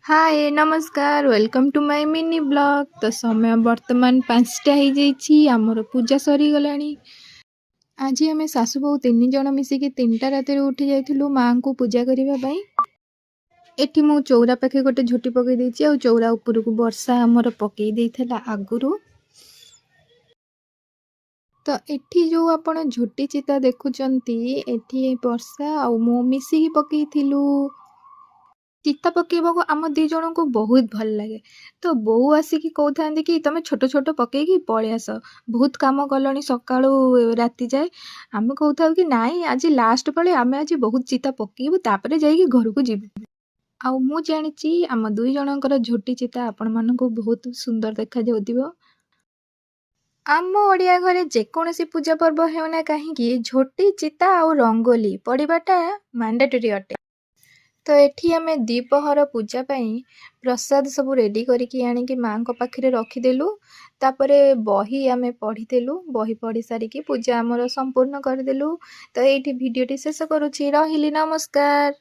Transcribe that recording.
हाय नमस्कार welcome to my mini blog. तो समय वर्तमान 5टा हो जाइए आमर पूजा सरी गलानी। आज आम सासू बहु 3 जन मिसिकी 3टा राति उठी जाइलु माँ को पूजा करने। एठी मु चौरा पाखे गोटे झोटी पकई देछि आ चौरा ऊपर को वर्षा आमर पकई देइथला आगुरु। तो एठी जो आपण झोटी चिता देखुचंती एठी वर्षा आ मो मिसिकी पकईथिलु। चिता पकेइबाको आम दी जन को बहुत भल लगे। तो बोऊ आसिकी कहते कि तुम छोट छोट पकईकी पलि आस, बहुत काम कलनी सकाळु राति जाए। आम कहता कि नाई आज लास्ट पाले आम आज बहुत चिता पकेइबु तापरे जाइकी घर को जीवु। आ मु जानिची आम दुई जनकर झोटी चिता आपण मानकु बहुत सुंदर देखा जाउथिबो। आम ओडिया घरे जेकोसी पूजा पर्व हेउना काहींकी झोटी चिता आ रंगोली पड़िबाटा मैंडेटरी अटे। तो एठी आमे दीपहर पूजा पाई प्रसाद सब रेडी करिकी आनिकी माँ को पाखरे रखीदेलु। तापरे बही आमे पढ़ीदेलु, बही पढ़ी सारिकी पूजा आमर संपूर्ण करदेलु। तो एठी वीडियोटी शेष करूछि। रहिली, नमस्कार।